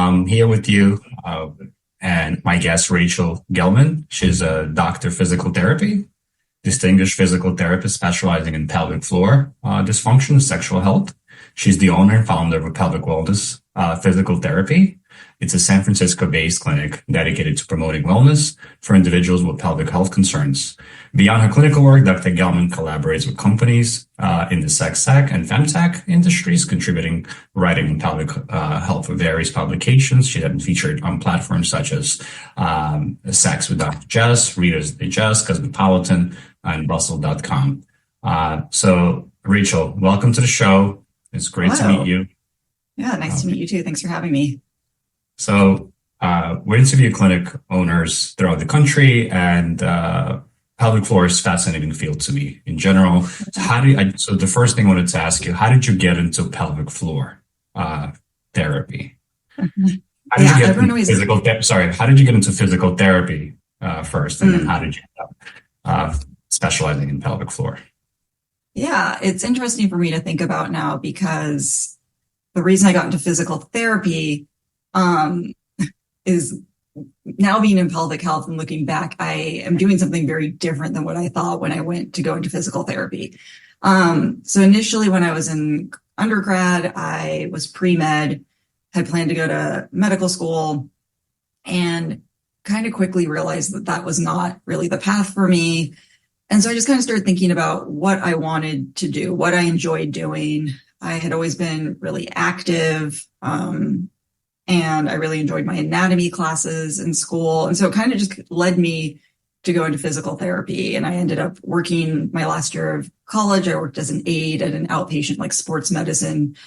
I'm here with you and my guest, Rachel Gelman. She's a doctor of physical therapy, distinguished physical therapist specializing in pelvic floor dysfunction and sexual health. She's the owner and founder of Pelvic Wellness Physical Therapy. It's a San Francisco-based clinic dedicated to promoting wellness for individuals with pelvic health concerns. Beyond her clinical work, Dr. Gelman collaborates with companies in the sex tech and femtech industries, contributing writing on pelvic health for various publications. She's been featured on platforms such as Sex with Dr. Jess, Reader's Digest, Cosmopolitan, and Bustle.com. So, Rachel, welcome to the show. It's great to meet you. Yeah, nice to meet you too. Thanks for having me. So we interview clinic owners throughout the country, and pelvic floor is a fascinating field to me in general. So the first thing I wanted to ask you, how did you get into pelvic floor therapy? How did you get into physical how did you get into physical therapy first, and then how did you end up specializing in pelvic floor? Yeah, it's interesting for me to think about now because the reason I got into physical therapy is now being in pelvic health and looking back, I am doing something very different than what I thought when I went to go into physical therapy. So initially when I was in undergrad, I was pre-med, had planned to go to medical school, and kind of quickly realized that that was not really the path for me. And so I just kind of started thinking about what I wanted to do, what I enjoyed doing. I had always been really active, and I really enjoyed my anatomy classes in school. And so it kind of just led me to go into physical therapy. And I ended up working my last year of college. I worked as an aide at an outpatient, like sports medicine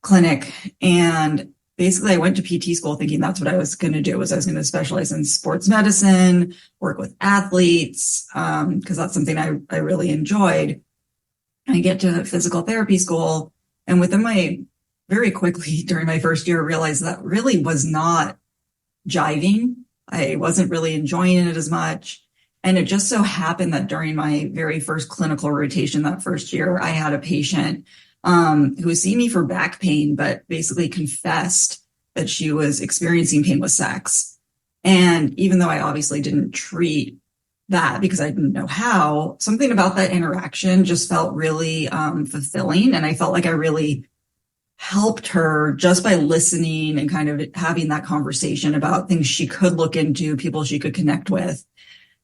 clinic. And basically I went to PT school thinking that's what I was going to do, was I was going to specialize in sports medicine, work with athletes, because that's something I really enjoyed. And I get to physical therapy school, and very quickly during my first year, realized that really was not jiving. I wasn't really enjoying it as much. And it just so happened that during my very first clinical rotation that first year, I had a patient who was seeing me for back pain, but basically confessed that she was experiencing pain with sex. And even though I obviously didn't treat that because I didn't know how, something about that interaction just felt really fulfilling. And I felt like I really helped her just by listening and kind of having that conversation about things she could look into, people she could connect with.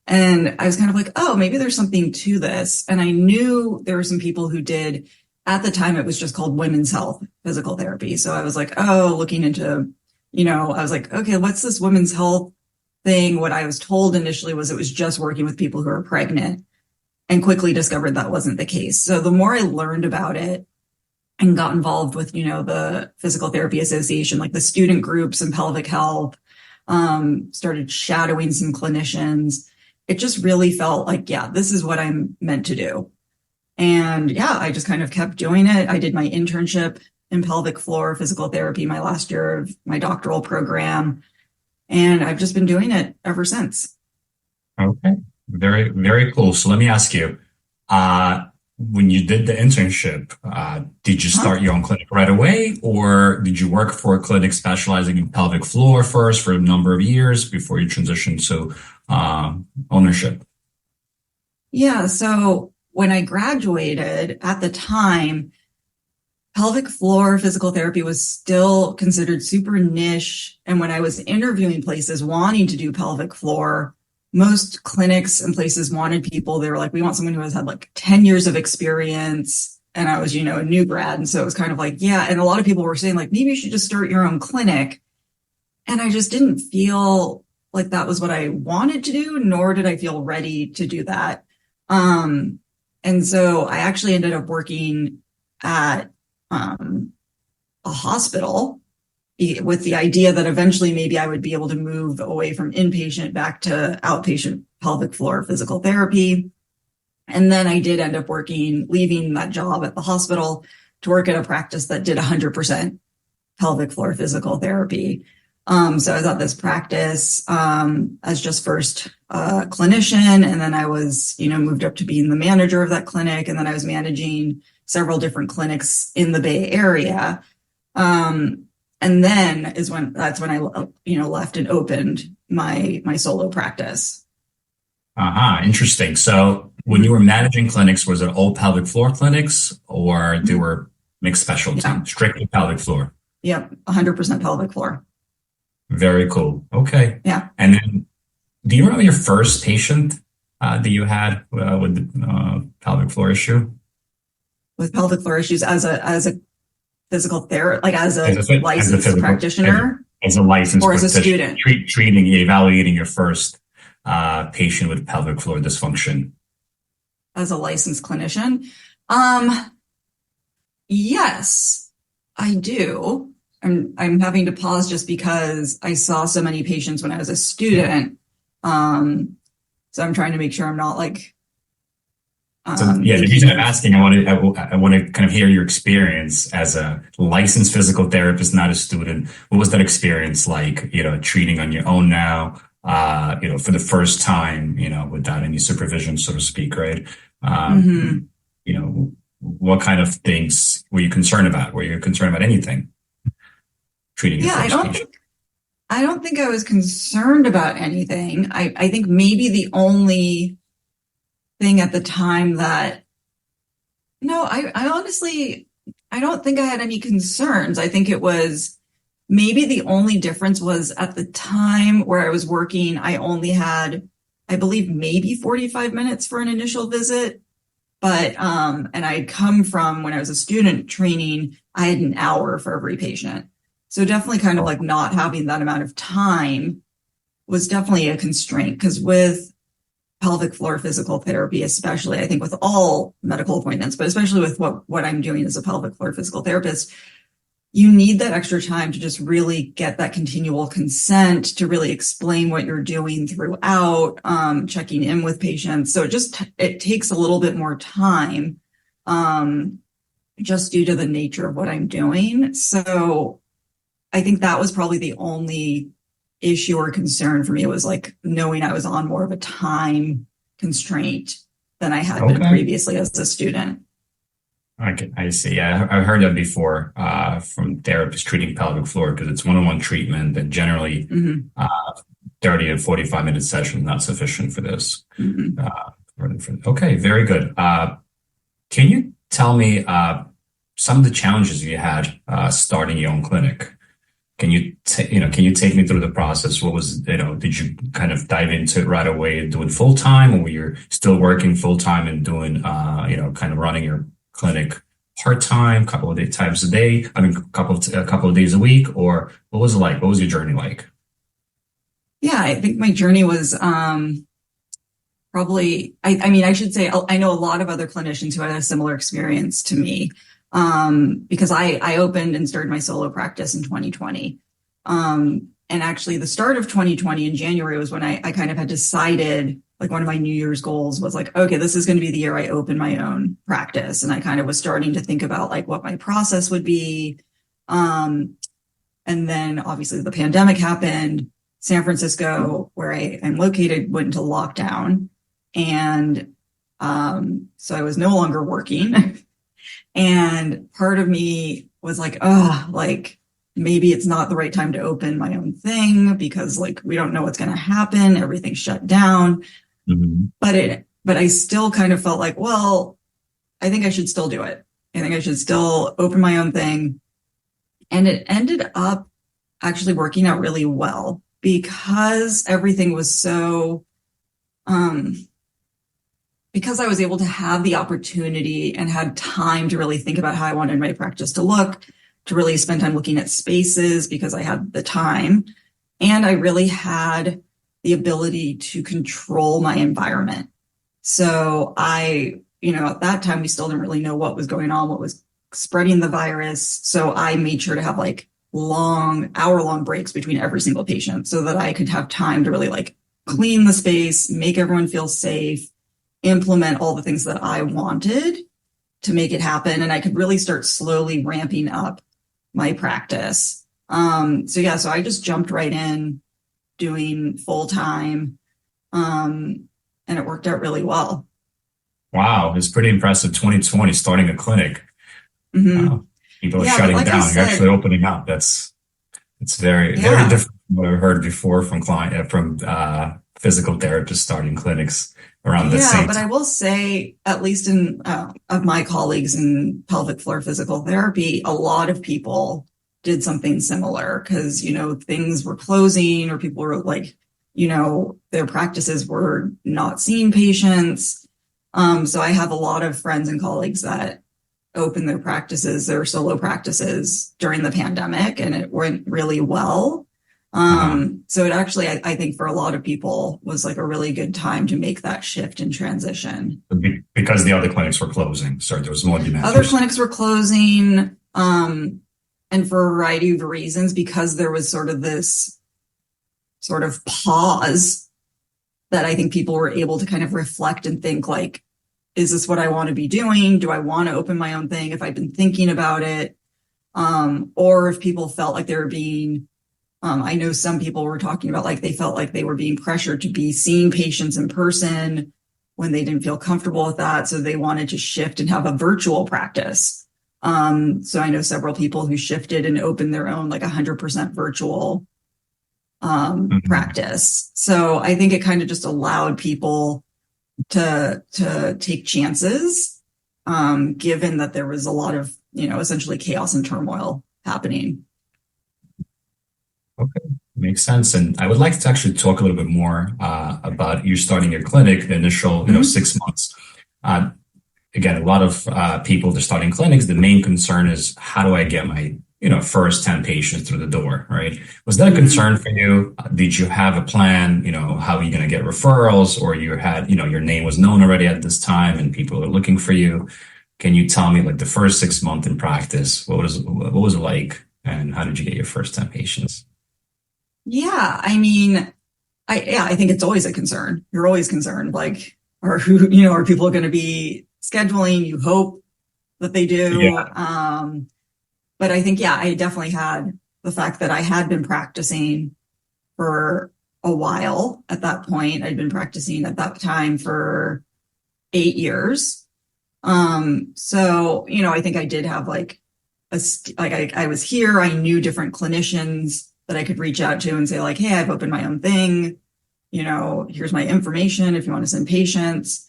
And I was kind of like, oh, maybe there's something to this. And I knew there were some people who did, at the time, it was just called women's health physical therapy. So I was like, oh, looking into, I was like, okay, what's this women's health thing? What I was told initially was it was just working with people who are pregnant, and quickly discovered that wasn't the case. So the more I learned about it and got involved with, the Physical Therapy Association, like the student groups and pelvic health, started shadowing some clinicians, it just really felt like, yeah, this is what I'm meant to do. And yeah, I just kind of kept doing it. I did my internship in pelvic floor physical therapy my last year of my doctoral program, and I've just been doing it ever since. Okay. Very, very cool. So let me ask you, when you did the internship, did you start your own clinic right away, or did you work for a clinic specializing in pelvic floor first for a number of years before you transitioned to ownership? Yeah. So when I graduated, at the time, pelvic floor physical therapy was still considered super niche. And when I was interviewing places wanting to do pelvic floor, most clinics and places wanted people. They were like, we want someone who has had like 10 years of experience. And I was, a new grad. And so it was kind of like, yeah. And a lot of people were saying like, maybe you should just start your own clinic. And I just didn't feel like that was what I wanted to do, nor did I feel ready to do that. And so I actually ended up working at a hospital with the idea that eventually maybe I would be able to move away from inpatient back to outpatient pelvic floor physical therapy. And then I did end up leaving that job at the hospital to work at a practice that did 100% pelvic floor physical therapy. So I was at this practice as just first clinician, and then I was, moved up to being the manager of that clinic, and then I was managing several different clinics in the Bay Area. And then that's when I, left and opened my solo practice. Interesting. So when you were managing clinics, was it all pelvic floor clinics or they were mixed specialty, Yeah. strictly pelvic floor? Yep. 100% pelvic floor. Very cool. Okay. Yeah. And then do you remember your first patient that you had with the pelvic floor issue? With pelvic floor issues as a physical therapist, like as a As a licensed physical, practitioner as a licensed or as a practitioner, student. treating, evaluating your first patient with pelvic floor dysfunction. As a licensed clinician. Yes, I do. I'm having to pause just because I saw so many patients when I was a student. So I'm trying to make sure I'm not like. The reason I'm asking, I want to kind of hear your experience as a licensed physical therapist, not a student. What was that experience like? Treating on your own now, for the first time, without any supervision, so to speak, right? What kind of things were you concerned about? Were you concerned about anything? Treating your first patient? I don't think I was concerned about anything. I think maybe the only thing at the time that, no, I honestly, I don't think I had any concerns. I think it was maybe the only difference was at the time where I was working, I only had, I believe, maybe 45 minutes for an initial visit. But, and I'd come from when I was a student training, I had an hour for every patient. So definitely kind of like not having that amount of time was definitely a constraint, because with pelvic floor physical therapy, especially, I think with all medical appointments, but especially with what I'm doing as a pelvic floor physical therapist, you need that extra time to just really get that continual consent, to really explain what you're doing throughout, checking in with patients. So it takes a little bit more time, just due to the nature of what I'm doing. So I think that was probably the only issue or concern for me. It was like knowing I was on more of a time constraint than I had been previously as a student. I see. Yeah, I've heard that before from therapists treating pelvic floor, because it's one-on-one treatment, and generally 30 to 45-minute session is not sufficient for this. Okay, very good. Can you tell me some of the challenges you had starting your own clinic? Can you take me through the process? What was, did you kind of dive into it right away and do it full time, or were you still working full time and doing, kind of running your clinic part time, couple of times a day? I mean, a couple of days a week, or what was it like? What was your journey like? Yeah, I think my journey was probably, I should say, I know a lot of other clinicians who had a similar experience to me. Because I opened and started my solo practice in 2020. And actually the start of 2020 in January was when I kind of had decided, like, one of my New Year's goals was like, okay, this is going to be the year I open my own practice. And I kind of was starting to think about like what my process would be. And then obviously the pandemic happened. San Francisco, where I'm located, went into lockdown. And so I was no longer working. And part of me was like, oh, like maybe it's not the right time to open my own thing, because like we don't know what's going to happen. Everything's shut down. But I still kind of felt like, well, I think I should still do it. I think I should still open my own thing. And it ended up actually working out really well, because everything was so, because I was able to have the opportunity and had time to really think about how I wanted my practice to look, to really spend time looking at spaces because I had the time. And I really had the ability to control my environment. So at that time, we still didn't really know what was going on, what was spreading the virus. So I made sure to have like hour-long breaks between every single patient so that I could have time to really like clean the space, make everyone feel safe, implement all the things that I wanted to make it happen. And I could really start slowly ramping up my practice. So I just jumped right in doing full time. And it worked out really well. Wow. It's pretty impressive. 2020, starting a clinic. People are shutting down. You're actually opening up. That's It's very, very Yeah. different from what I've heard before from physical therapists starting clinics around the Yeah, same but I time. will say, at least in of my colleagues in pelvic floor physical therapy, a lot of people did something similar because, things were closing or people were like, their practices were not seeing patients. So I have a lot of friends and colleagues that opened their practices, their solo practices during the pandemic, and it went really well. Uh-huh. So it actually, I think for a lot of people was like a really good time to make that shift and transition. Because the other clinics were closing, so there was more demand. Other clinics were closing, and for a variety of reasons, because there was sort of this sort of pause that I think people were able to kind of reflect and think like, is this what I want to be doing? Do I want to open my own thing if I've been thinking about it? Or if people felt like they were being, I know some people were talking about like they felt like they were being pressured to be seeing patients in person when they didn't feel comfortable with that. So they wanted to shift and have a virtual practice. So I know several people who shifted and opened their own like 100% virtual Mhm. practice. So I think it kind of just allowed people to take chances, given that there was a lot of, essentially chaos and turmoil happening. Okay, makes sense. And I would like to actually talk a little bit more about you starting your clinic, the initial, Mm-hmm. 6 months. Uh, Again, a lot of people that are starting clinics, the main concern is how do I get my, first 10 patients through the door, right? Was that a Mm-hmm. concern for you? Did you have a plan, how are you going to get referrals, or you had, your name was known already at this time and people are looking for you? Can you tell me like the first 6 months in practice, what was it like and how did you get your first 10 patients? Yeah, I mean, I think it's always a concern. You're always concerned, like, are people going to be scheduling? You hope that they do. Yeah. But I think, yeah, I definitely had the fact that I had been practicing for a while at that point. I'd been practicing at that time for 8 years. So, I think I did have like I was here. I knew different clinicians that I could reach out to and say like, hey, I've opened my own thing. Here's my information if you want to send patients.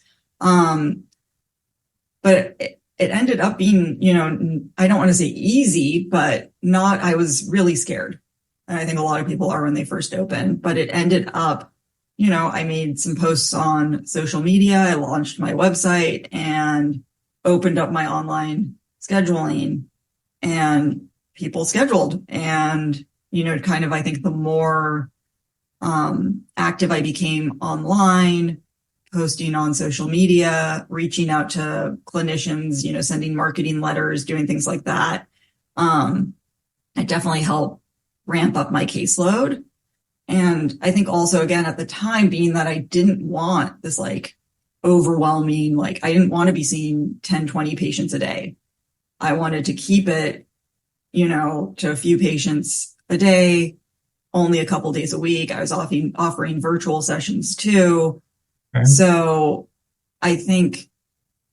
But it ended up being, I don't want to say easy, but not, I was really scared. And I think a lot of people are when they first open, but it ended up, I made some posts on social media. I launched my website and opened up my online scheduling and people scheduled. And, kind of, I think the more active I became online, posting on social media, reaching out to clinicians, sending marketing letters, doing things like that. It definitely helped ramp up my caseload. And I think also, again, at the time, being that I didn't want this like overwhelming, like I didn't want to be seeing 10, 20 patients a day. I wanted to keep it, to a few patients a day, only a couple days a week. I was offering virtual sessions too. Okay. So I think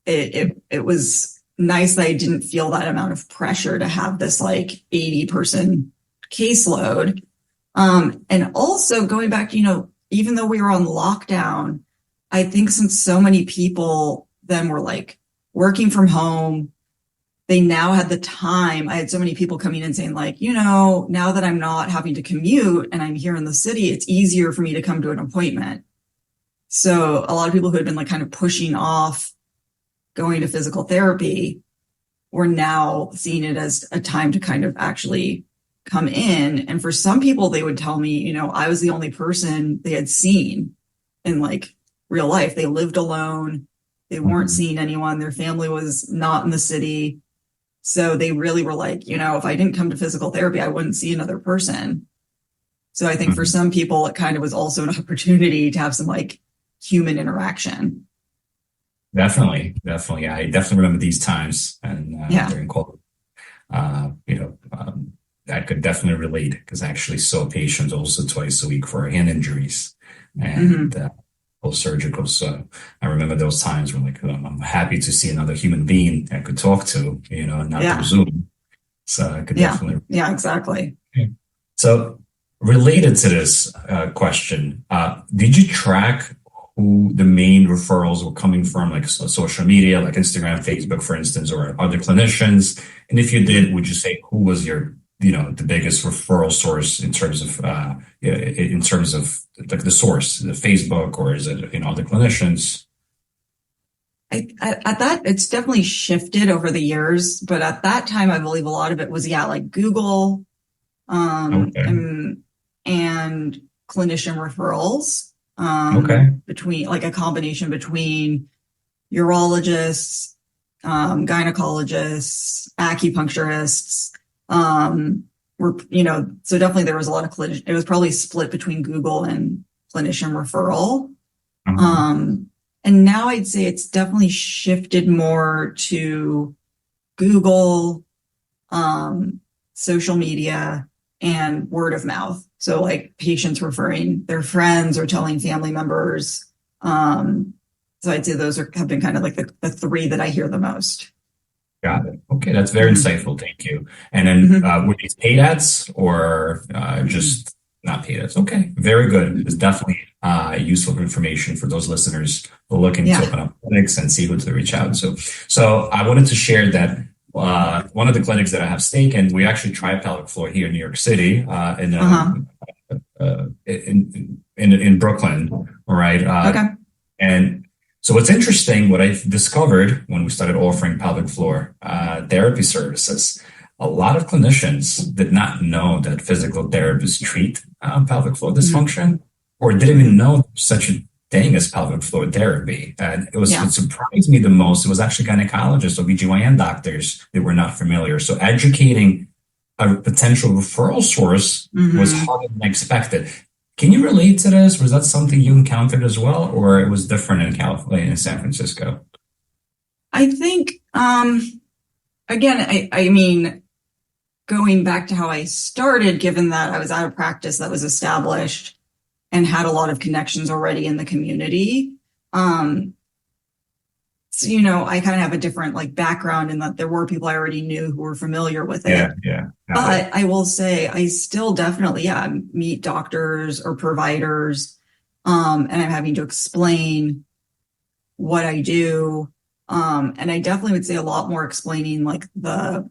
it was nice that I didn't feel that amount of pressure to have this like 80-person caseload. And also going back, even though we were on lockdown, I think since so many people then were like working from home, they now had the time. I had so many people coming in saying like, now that I'm not having to commute and I'm here in the city, it's easier for me to come to an appointment. So a lot of people who had been like kind of pushing off going to physical therapy were now seeing it as a time to kind of actually come in. And for some people, they would tell me, I was the only person they had seen in like real life. They lived alone. They weren't Mhm. seeing anyone. Their family was not in the city. So they really were like, if I didn't come to physical therapy, I wouldn't see another person. So I think for Mhm. some people, it kind of was also an opportunity to have some like human interaction. Definitely, definitely. I definitely remember these times and Yeah. during COVID. I could definitely relate because I actually saw patients also twice a week for hand injuries and Mm-hmm. post-surgical. So I remember those times where like I'm happy to see another human being I could talk to, not through Yeah. Zoom. So I could Yeah. definitely. Yeah, exactly. So related to this question, did you track who the main referrals were coming from, like social media, like Instagram, Facebook, for instance, or other clinicians? And if you did, would you say who was your, the biggest referral source in terms of, like the source, the Facebook, or is it, other clinicians? At that, it's definitely shifted over the years, but at that time, I believe a lot of it was, like Google, Okay. and clinician referrals, Okay. between like a combination between urologists, gynecologists, acupuncturists, so definitely there was a lot of clinician. It was probably split between Google and clinician referral. Uh-huh. And now I'd say it's definitely shifted more to Google, social media, and word of mouth. So like patients referring their friends or telling family members. So I'd say those have been kind of like the three that I hear the most. Got it. Okay, that's very Mhm. insightful. Thank you. And then Mhm. were these paid ads or just not paid ads? Okay, very good. It's definitely useful information for those listeners who are looking to Yeah. open up clinics and see who to reach out to. So I wanted to share that one of the clinics that I have stake in, we actually try pelvic floor here in New York City, Uh-huh. in Brooklyn, all right? Okay. And so what's interesting, what I've discovered when we started offering pelvic floor therapy services, a lot of clinicians did not know that physical therapists treat pelvic floor Mhm. dysfunction or didn't even know such a thing as pelvic floor therapy. And it was Yeah. what surprised me the most. It was actually gynecologists or BGYN doctors that were not familiar. So educating a potential referral source was Hmm. harder than expected. Can you relate to this? Was that something you encountered as well, or it was different in California, in San Francisco? I think, again, I mean, going back to how I started, given that I was out of practice that was established and had a lot of connections already in the community. Um, so, I kind of have a different like background in that there were people I already knew who were familiar with Yeah, it. yeah, got it. But I will say I still definitely, meet doctors or providers, and I'm having to explain what I do. And I definitely would say a lot more explaining like the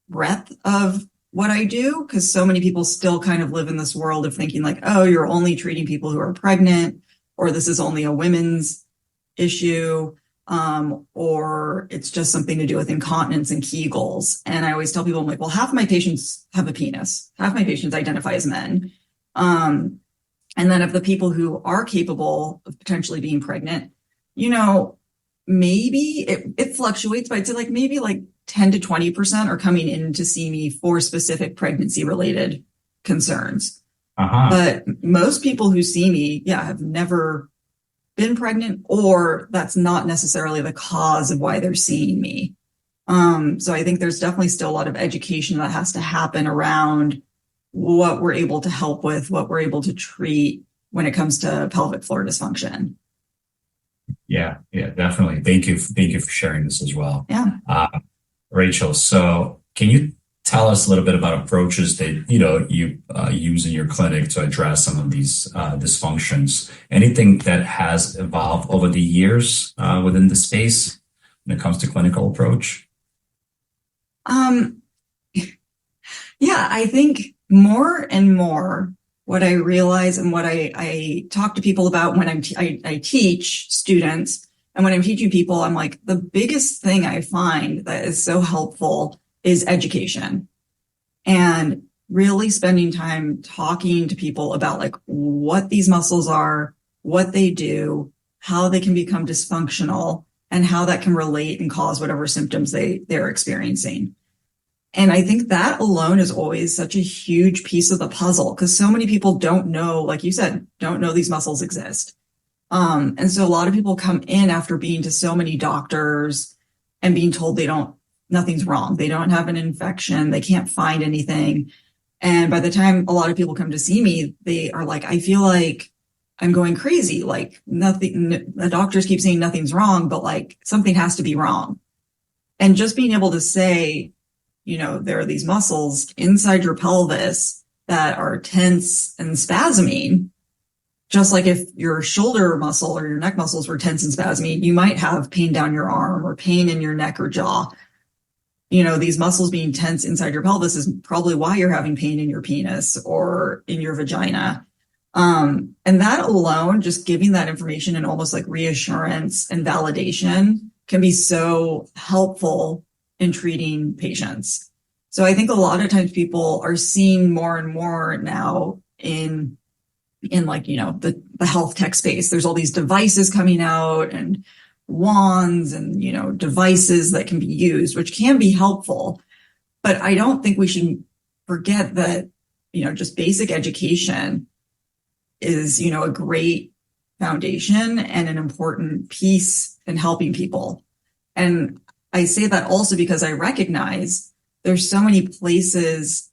breadth of what I do, because so many people still kind of live in this world of thinking like, oh, you're only treating people who are pregnant, or this is only a women's issue, or it's just something to do with incontinence and Kegels. And I always tell people, I'm like, well, half of my patients have a penis, half my patients identify as men. Um, and then of the people who are capable of potentially being pregnant, you know, maybe it fluctuates, but I'd say like maybe like 10 to 20% are coming in to see me for specific pregnancy related concerns. Uh-huh. But most people who see me, have never been pregnant, or that's not necessarily the cause of why they're seeing me. So I think there's definitely still a lot of education that has to happen around what we're able to help with, what we're able to treat when it comes to pelvic floor dysfunction. Yeah, yeah, definitely. Thank you for sharing this as well. Yeah. Uh, Rachel, so can you tell us a little bit about approaches that you use in your clinic to address some of these dysfunctions? Anything that has evolved over the years within the space when it comes to clinical approach? Um, yeah, I think more and more what I realize and what I talk to people about when I teach students, and when I'm teaching people, I'm like, the biggest thing I find that is so helpful is education, and really spending time talking to people about like what these muscles are, what they do, how they can become dysfunctional, and how that can relate and cause whatever symptoms they're experiencing. And I think that alone is always such a huge piece of the puzzle, because so many people don't know, like you said, don't know these muscles exist. And so a lot of people come in after being to so many doctors and being told nothing's wrong. They don't have an infection. They can't find anything. And by the time a lot of people come to see me, they are like, I feel like I'm going crazy. Like nothing, the doctors keep saying nothing's wrong, but like something has to be wrong. And just being able to say, there are these muscles inside your pelvis that are tense and spasming, just like if your shoulder muscle or your neck muscles were tense and spasming, you might have pain down your arm or pain in your neck or jaw. These muscles being tense inside your pelvis is probably why you're having pain in your penis or in your vagina. And that alone, just giving that information and almost like reassurance and validation can be so helpful in treating patients. So I think a lot of times people are seeing more and more now in like, the health tech space. There's all these devices coming out and wands and, devices that can be used, which can be helpful. But I don't think we should forget that, just basic education is, a great foundation and an important piece in helping people. And I say that also because I recognize there's so many places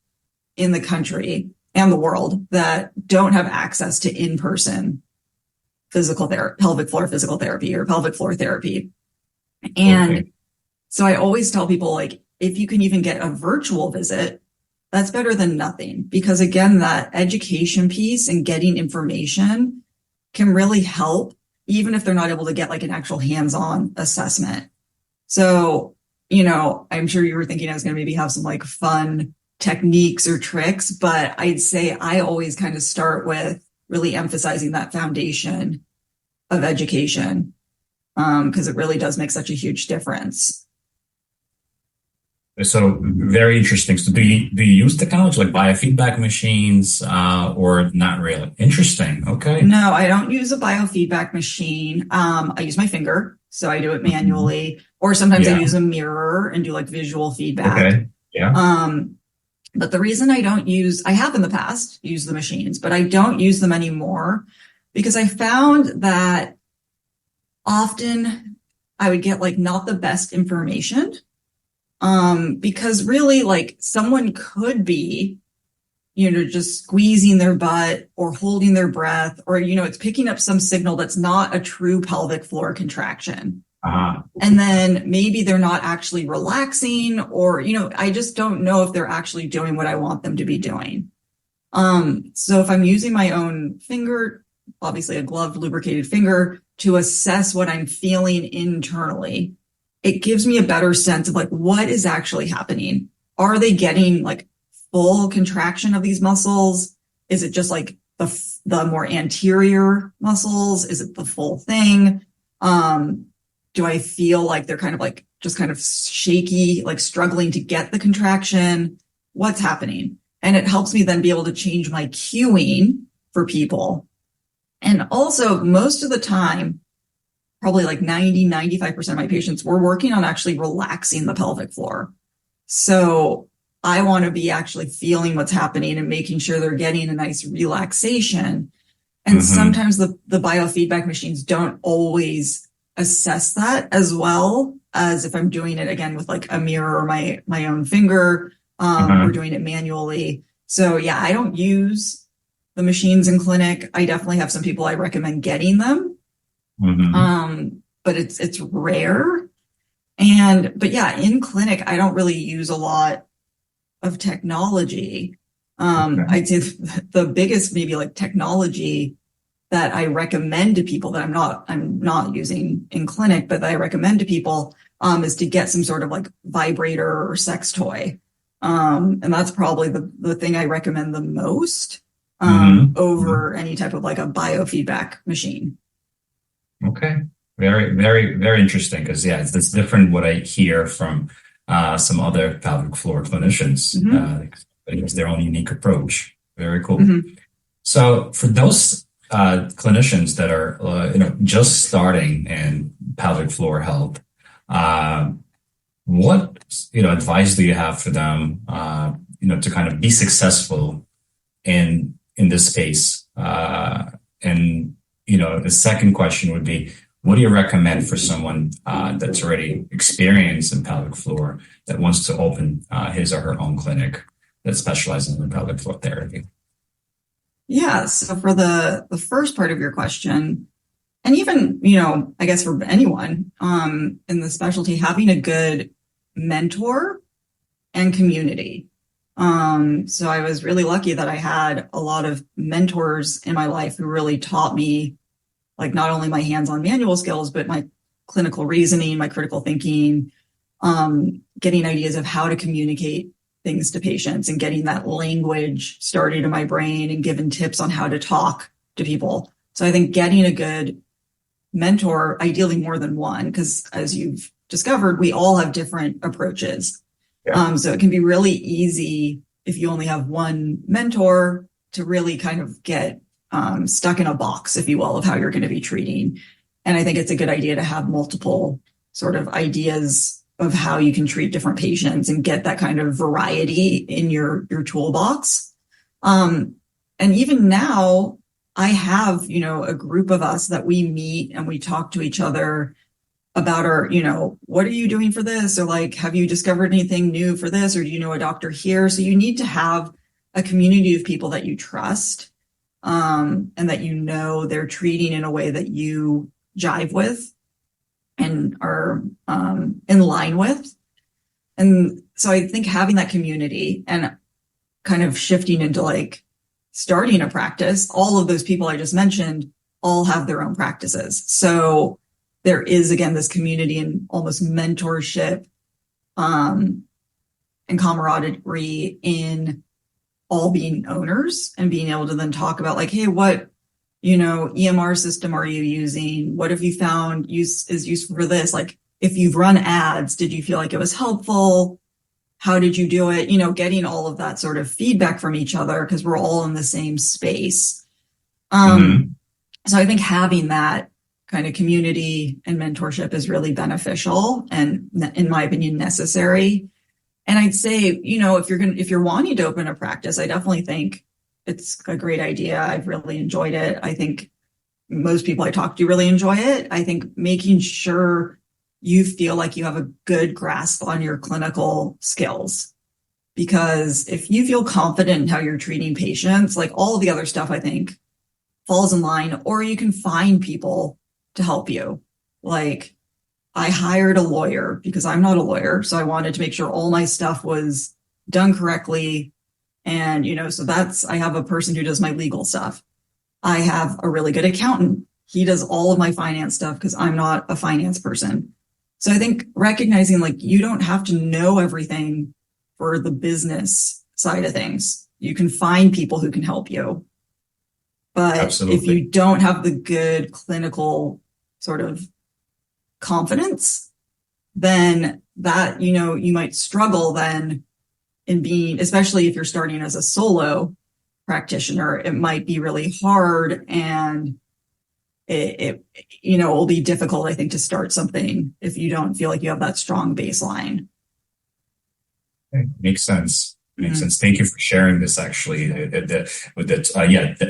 in the country and the world that don't have access to in-person physical therapy, pelvic floor physical therapy or pelvic floor therapy. And so I always tell people, like, if you can even get a virtual visit, that's better than nothing. Because again, that education piece and getting information can really help, even if they're not able to get like an actual hands-on assessment. So, I'm sure you were thinking I was going to maybe have some like fun techniques or tricks, but I'd say I always kind of start with really emphasizing that foundation of education, because it really does make such a huge difference. So very interesting. So do you use technology like biofeedback machines or not really? Interesting. Okay. No, I don't use a biofeedback machine. I use my finger, so I do it manually, or sometimes I use a mirror and do like visual feedback. Okay. Yeah. But the reason I have in the past used the machines, but I don't use them anymore because I found that often I would get like not the best information. Because really like someone could be, just squeezing their butt or holding their breath, or, it's picking up some signal that's not a true pelvic floor contraction. And then maybe they're not actually relaxing, or, I just don't know if they're actually doing what I want them to be doing. So if I'm using my own finger, obviously a gloved, lubricated finger, to assess what I'm feeling internally, it gives me a better sense of like what is actually happening. Are they getting like full contraction of these muscles? Is it just like the more anterior muscles? Is it the full thing? Do I feel like they're kind of like just kind of shaky, like struggling to get the contraction? What's happening? And it helps me then be able to change my cueing for people. And also most of the time, probably like 95% of my patients, we're working on actually relaxing the pelvic floor. So I want to be actually feeling what's happening and making sure they're getting a nice relaxation. And sometimes the biofeedback machines don't always assess that as well as if I'm doing it again with like a mirror or my own finger, or doing it manually. So yeah, I don't use the machines in clinic. I definitely have some people I recommend getting them. But it's rare. But yeah, in clinic, I don't really use a lot of technology. I'd say the biggest maybe like technology that I recommend to people that I'm not using in clinic, but that I recommend to people, is to get some sort of like vibrator or sex toy. And that's probably the thing I recommend the most, over any type of like a biofeedback machine. Okay. Very, very, very interesting. Because it's different what I hear from some other pelvic floor clinicians. It's their own unique approach. Very cool. So for those clinicians that are just starting in pelvic floor health, what advice do you have for them to kind of be successful in this space? And the second question would be, what do you recommend for someone that's already experienced in pelvic floor that wants to open his or her own clinic that specializes in pelvic floor therapy? Yeah. So for the first part of your question, and even, I guess for anyone in the specialty, having a good mentor and community. So I was really lucky that I had a lot of mentors in my life who really taught me like not only my hands-on manual skills, but my clinical reasoning, my critical thinking, getting ideas of how to communicate things to patients and getting that language started in my brain and given tips on how to talk to people. So I think getting a good mentor, ideally more than one, because as you've discovered, we all have different approaches. Yeah. So it can be really easy if you only have one mentor to really kind of get stuck in a box, if you will, of how you're going to be treating. And I think it's a good idea to have multiple sort of ideas of how you can treat different patients and get that kind of variety in your toolbox. And even now, I have, a group of us that we meet and we talk to each other about our, what are you doing for this? Or like, have you discovered anything new for this? Or do you know a doctor here? So you need to have a community of people that you trust, and that they're treating in a way that you jive with and are in line with. And so I think having that community and kind of shifting into like starting a practice, all of those people I just mentioned all have their own practices. So there is, again, this community and almost mentorship and camaraderie in all being owners and being able to then talk about like, hey, what, EMR system are you using? What have you found is useful for this? Like if you've run ads, did you feel like it was helpful? How did you do it? Getting all of that sort of feedback from each other because we're all in the same space. So I think having that kind of community and mentorship is really beneficial and, in my opinion, necessary. And I'd say, if you're wanting to open a practice, I definitely think it's a great idea. I've really enjoyed it. I think most people I talk to really enjoy it. I think making sure you feel like you have a good grasp on your clinical skills, because if you feel confident in how you're treating patients, like all of the other stuff, I think falls in line, or you can find people to help you. Like I hired a lawyer because I'm not a lawyer. So I wanted to make sure all my stuff was done correctly. And, so I have a person who does my legal stuff. I have a really good accountant. He does all of my finance stuff because I'm not a finance person. So I think recognizing like you don't have to know everything for the business side of things. You can find people who can help you. But Absolutely. If you don't have the good clinical sort of confidence, then that, you might struggle then in being, especially if you're starting as a solo practitioner, it might be really hard and it will be difficult, I think, to start something if you don't feel like you have that strong baseline. Okay. Makes sense. Makes sense. Thank you for sharing this. Actually, a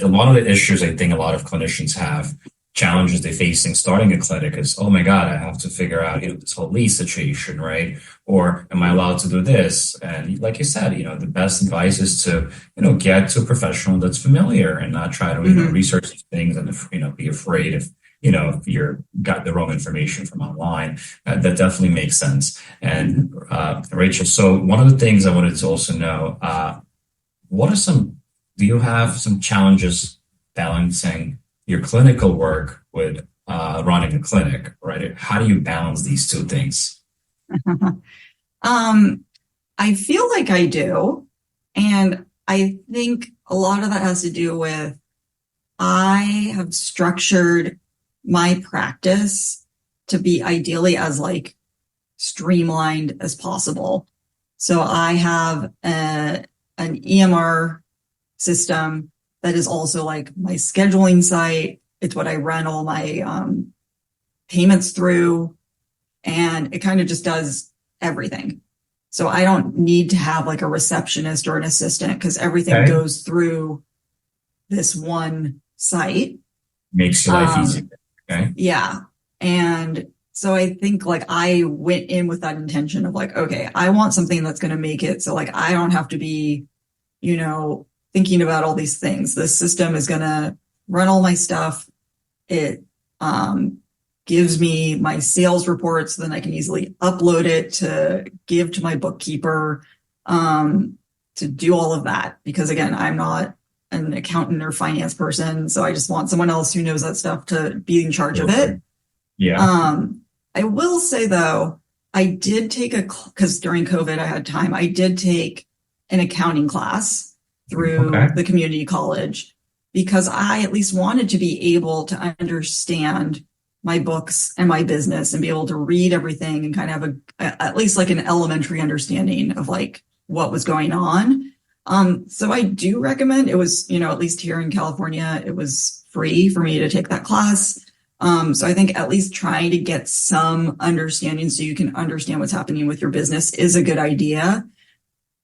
lot of the issues I think a lot of clinicians have, challenges they're facing starting a clinic is, oh my God, I have to figure out this whole lease situation, right? Or am I allowed to do this? And like you said, the best advice is to get to a professional that's familiar and not try to research these things and be afraid if you're got the wrong information from online. That definitely makes sense. And Rachel, so one of the things I wanted to also know, do you have some challenges balancing your clinical work with running a clinic, right? How do you balance these two things? I feel like I do. And I think a lot of that has to do with I have structured my practice to be ideally as like streamlined as possible. So I have an EMR system that is also like my scheduling site. It's what I run all my payments through, and it kind of just does everything. So I don't need to have like a receptionist or an assistant because everything goes through this one site. Makes your life easier. Okay. Yeah. And so I think like I went in with that intention of like, okay, I want something that's going to make it so like I don't have to be, thinking about all these things. This system is going to run all my stuff. It gives me my sales reports, so then I can easily upload it to give to my bookkeeper, to to do all of that because again, I'm not an accountant or finance person. So I just want someone else who knows that stuff to be in charge of it. Yeah. I will say though, I did take because during COVID I had time, I did take an accounting class through the community college because I at least wanted to be able to understand my books and my business and be able to read everything and kind of have at least like an elementary understanding of like what was going on. So I do recommend it was, at least here in California, it was free for me to take that class. So I think at least trying to get some understanding so you can understand what's happening with your business is a good idea.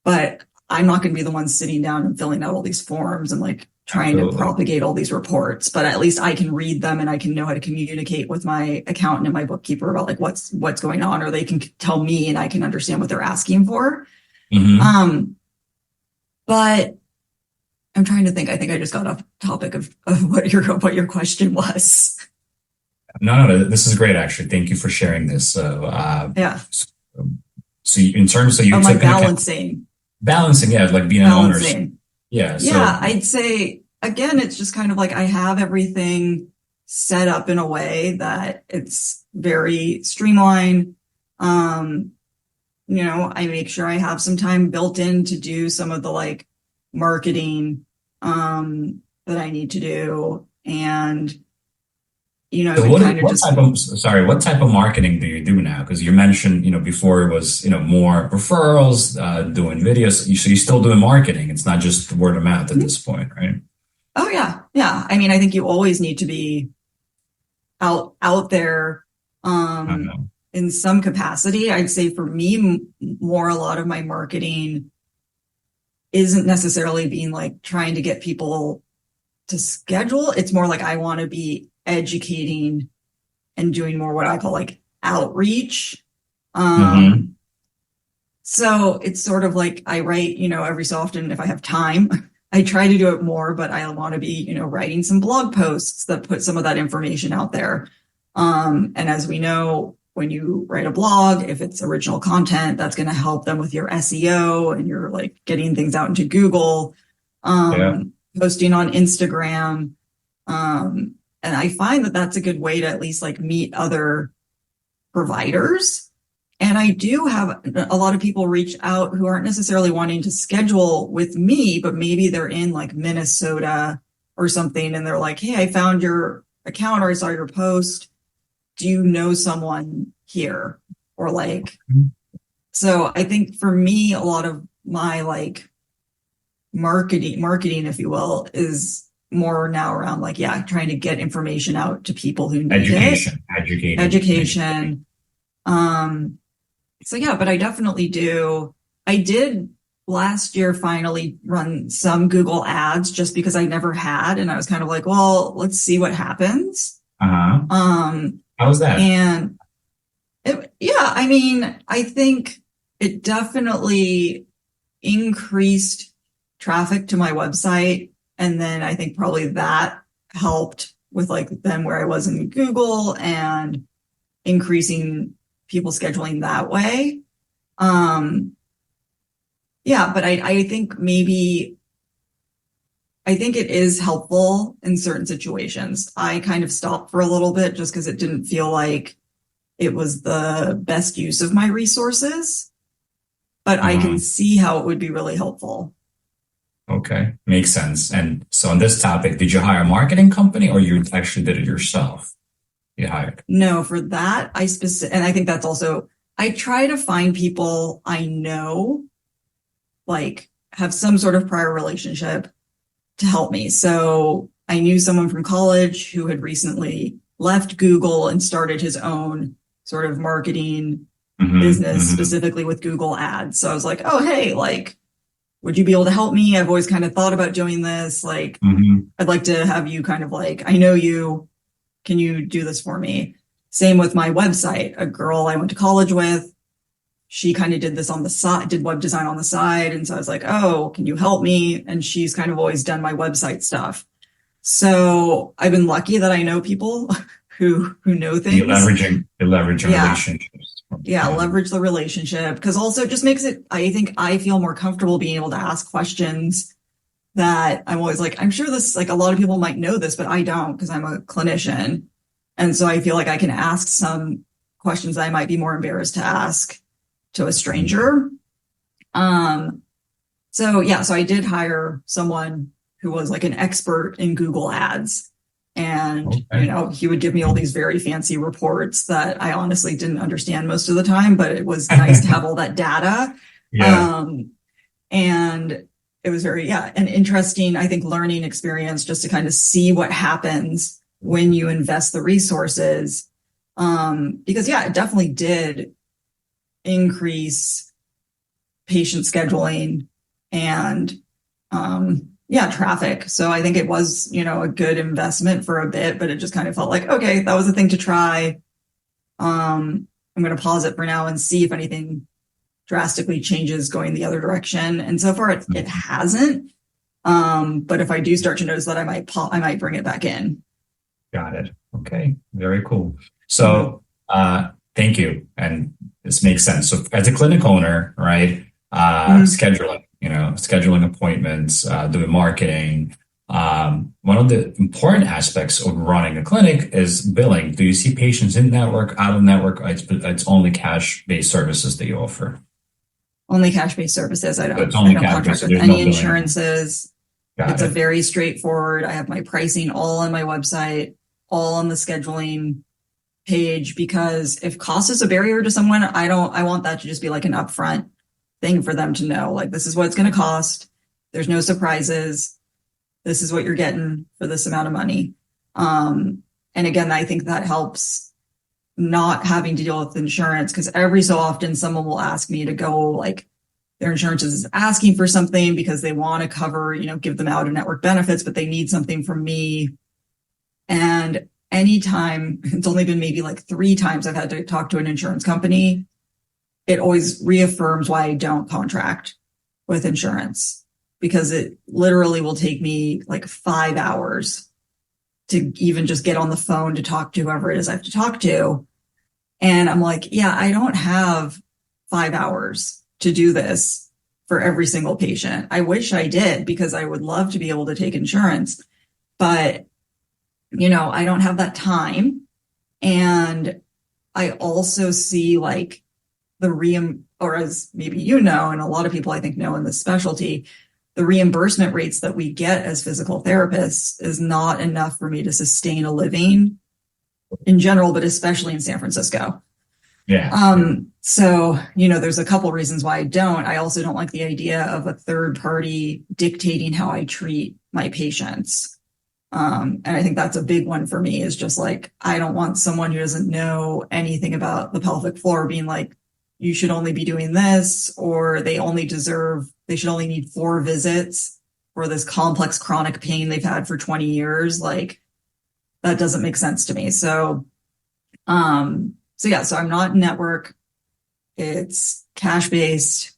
But I'm not going to be the one sitting down and filling out all these forms and like trying to propagate all these reports, but at least I can read them and I can know how to communicate with my accountant and my bookkeeper about like what's going on, or they can tell me and I can understand what they're asking for. But I'm trying to think. I think I just got off topic of what your question was. No, this is great. Actually, thank you for sharing this. So, yeah. So in terms of you like balancing, yeah, like being an owner. Yeah. So, yeah, I'd say again, it's just kind of like I have everything set up in a way that it's very streamlined. I make sure I have some time built in to do some of the like marketing that I need to do. And, so what type of marketing do you do now? Because you mentioned, before it was, more referrals, doing videos. So you're still doing marketing. It's not just word of mouth at this point, right? Oh yeah. Yeah. I mean, I think you always need to be out there, in some capacity. I'd say for me, a lot of my marketing isn't necessarily being like trying to get people to schedule. It's more like I want to be educating and doing more what I call like outreach. So it's sort of like I write, every so often if I have time, I try to do it more, but I want to be, writing some blog posts that put some of that information out there. And as we know, when you write a blog, if it's original content, that's going to help them with your SEO and you're like getting things out into Google, posting on Instagram. And I find that that's a good way to at least like meet other providers. And I do have a lot of people reach out who aren't necessarily wanting to schedule with me, but maybe they're in like Minnesota or something. And they're like, hey, I found your account or I saw your post. Do you know someone here? Or like, so I think for me, a lot of my like marketing, if you will, is more now around like, trying to get information out to people who need education. So yeah, but I definitely do. I did last year finally run some Google ads just because I never had. And I was kind of like, well, let's see what happens. How was that? And I mean, I think it definitely increased traffic to my website. And then I think probably that helped with like then where I was in Google and increasing people scheduling that way. But I think I think it is helpful in certain situations. I kind of stopped for a little bit just because it didn't feel like it was the best use of my resources, but I can see how it would be really helpful. Okay, makes sense. And so on this topic, did you hire a marketing company or you actually did it yourself? You hired? No, for that, and I think that's also, I try to find people I know, like have some sort of prior relationship to help me. So I knew someone from college who had recently left Google and started his own sort of marketing business specifically with Google ads. So I was like, oh, hey, like, would you be able to help me? I've always kind of thought about doing this. Like, I'd like to have you kind of like, I know you, can you do this for me? Same with my website. A girl I went to college with, she kind of did this on the side, did web design on the side. And so I was like, oh, can you help me? And she's kind of always done my website stuff. So I've been lucky that I know people who know things. You're leveraging relationships. Yeah, leverage the relationship, because also it just makes it, I think I feel more comfortable being able to ask questions that I'm always like, I'm sure this, like a lot of people might know this, but I don't because I'm a clinician. And so I feel like I can ask some questions that I might be more embarrassed to ask to a stranger. So yeah, so I did hire someone who was like an expert in Google Ads. And, he would give me all these very fancy reports that I honestly didn't understand most of the time, but it was nice to have all that data. Yeah. And it was very, an interesting, I think, learning experience just to kind of see what happens when you invest the resources. Because it definitely did increase patient scheduling and, traffic. So I think it was, a good investment for a bit, but it just kind of felt like, okay, that was a thing to try. I'm going to pause it for now and see if anything drastically changes going the other direction. And so far it hasn't. But if I do start to notice that, I might bring it back in. Got it. Okay. Very cool. So, thank you. And this makes sense. So as a clinic owner, right, scheduling appointments, doing marketing. One of the important aspects of running a clinic is billing. Do you see patients in network, out of network? It's only cash-based services that you offer. Only cash-based services. I don't contract with any insurances. It's a very straightforward. I have my pricing all on my website, all on the scheduling page, because if cost is a barrier to someone, I want that to just be like an upfront thing for them to know, like, this is what it's going to cost. There's no surprises. This is what you're getting for this amount of money. And again, I think that helps not having to deal with insurance, because every so often someone will ask me to go, like, their insurance is asking for something because they want to cover, give them out of network benefits, but they need something from me. And anytime, it's only been maybe like 3 times I've had to talk to an insurance company, it always reaffirms why I don't contract with insurance, because it literally will take me like 5 hours to even just get on the phone to talk to whoever it is I have to talk to. And I'm like, I don't have 5 hours to do this for every single patient. I wish I did, because I would love to be able to take insurance, but I don't have that time. And I also see like or as maybe and a lot of people I think know in this specialty, the reimbursement rates that we get as physical therapists is not enough for me to sustain a living in general, but especially in San Francisco. So, there's a couple reasons why I don't. I also don't like the idea of a third party dictating how I treat my patients. And I think that's a big one for me, is just like, I don't want someone who doesn't know anything about the pelvic floor being like, you should only be doing this, or they should only need 4 visits for this complex chronic pain they've had for 20 years. Like, that doesn't make sense to me. So I'm not network. It's cash-based.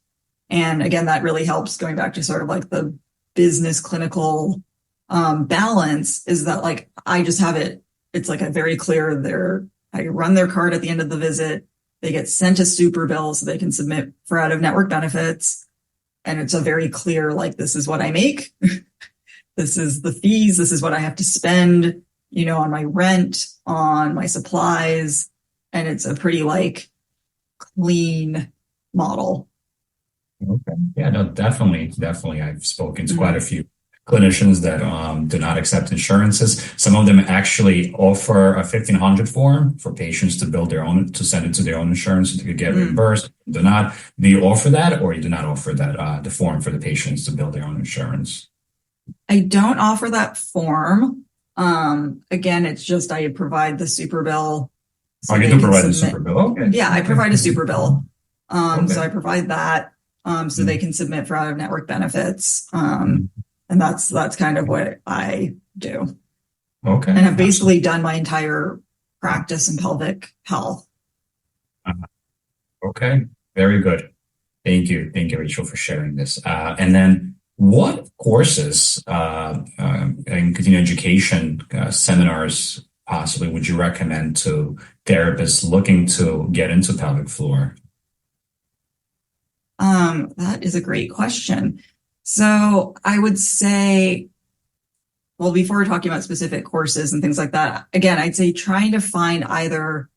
And again, that really helps, going back to sort of like the business clinical balance, is that like, I just have it. It's like a very clear, I run their card at the end of the visit. They get sent a super bill so they can submit for out of network benefits. And it's a very clear, like, this is what I make. This is the fees. This is what I have to spend, on my rent, on my supplies. And it's a pretty like clean model. Okay. Yeah, no, definitely. I've spoken to quite a few clinicians that do not accept insurances. Some of them actually offer a 1,500 form for patients to send it to their own insurance so they could get reimbursed. Do you offer that, or you do not offer that, the form for the patients to build their own insurance? I don't offer that form. Again, it's just, I provide the super bill. So you do provide the super bill? Okay. Yeah, I provide a super bill. So I provide that, so they can submit for out of network benefits. And that's kind of what I do. Okay. And I've basically done my entire practice in pelvic health. Okay. Very good. Thank you. Thank you, Rachel, for sharing this. And then what courses and continuing education seminars possibly would you recommend to therapists looking to get into pelvic floor? That is a great question. So I would say, well, before we're talking about specific courses and things like that, again, I'd say trying to find either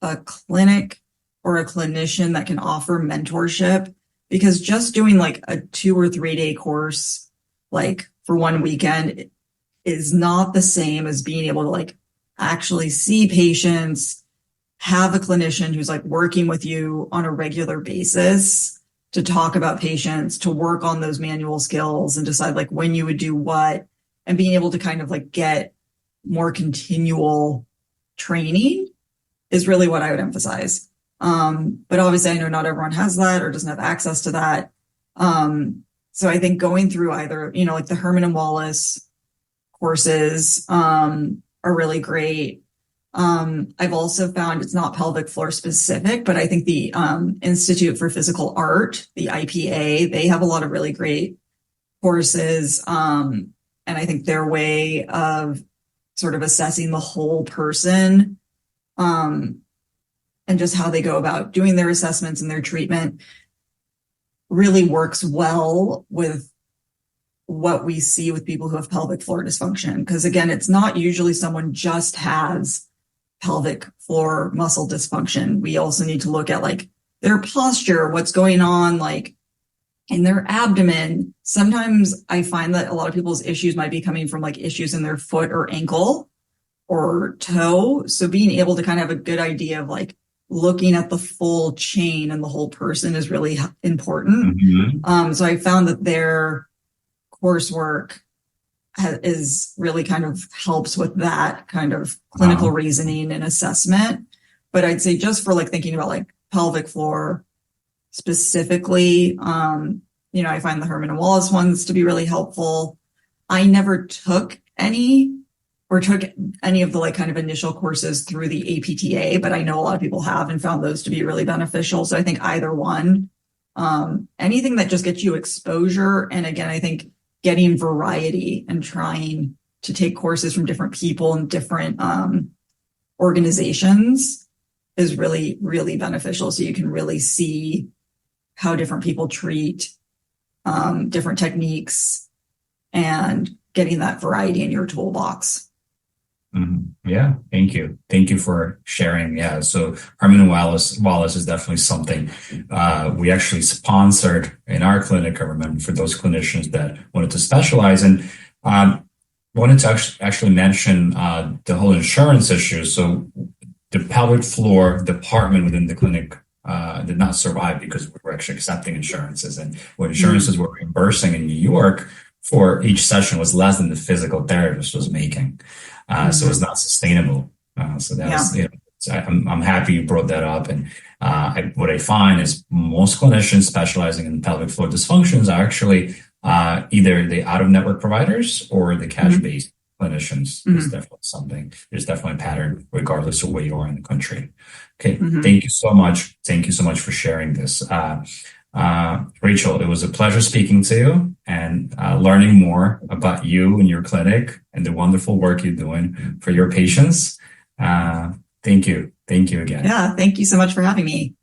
a clinic or a clinician that can offer mentorship, because just doing like a 2 or 3 day course, like for one weekend, is not the same as being able to like actually see patients, have a clinician who's like working with you on a regular basis to talk about patients, to work on those manual skills and decide like when you would do what, and being able to kind of like get more continual training is really what I would emphasize. But obviously I know not everyone has that or doesn't have access to that. So I think going through either, like the Herman and Wallace courses, are really great. I've also found it's not pelvic floor specific, but I think the Institute for Physical Art, the IPA, they have a lot of really great courses. And I think their way of sort of assessing the whole person, and just how they go about doing their assessments and their treatment really works well with what we see with people who have pelvic floor dysfunction. Because again, it's not usually someone just has pelvic floor muscle dysfunction. We also need to look at like their posture, what's going on like in their abdomen. Sometimes I find that a lot of people's issues might be coming from like issues in their foot or ankle or toe. So being able to kind of have a good idea of like looking at the full chain and the whole person is really important. Mm-hmm. So I found that their coursework is really kind of helps with that kind of clinical reasoning and assessment. But I'd say just for like thinking about like pelvic floor specifically, I find the Herman and Wallace ones to be really helpful. I never took any of the like kind of initial courses through the APTA, but I know a lot of people have and found those to be really beneficial. So I think either one, anything that just gets you exposure. And again, I think getting variety and trying to take courses from different people and different organizations is really, really beneficial. So you can really see how different people treat different techniques and getting that variety in your toolbox. Mm-hmm. Yeah, thank you. Thank you for sharing. Yeah, so Herman and Wallace is definitely something we actually sponsored in our clinic. I remember for those clinicians that wanted to specialize and wanted to actually mention the whole insurance issue. So the pelvic floor department within the clinic did not survive because we were actually accepting insurances, and what insurances were reimbursing in New York for each session was less than the physical therapist was making. So it's not sustainable. So that's, I'm happy you brought that up. And what I find is most clinicians specializing in pelvic floor dysfunctions are actually either the out-of-network providers or the cash-based clinicians. There's definitely a pattern regardless of where you are in the country. Okay, thank you so much. Thank you so much for sharing this. Rachel, it was a pleasure speaking to you and learning more about you and your clinic and the wonderful work you're doing for your patients. Thank you. Thank you again. Yeah, thank you so much for having me.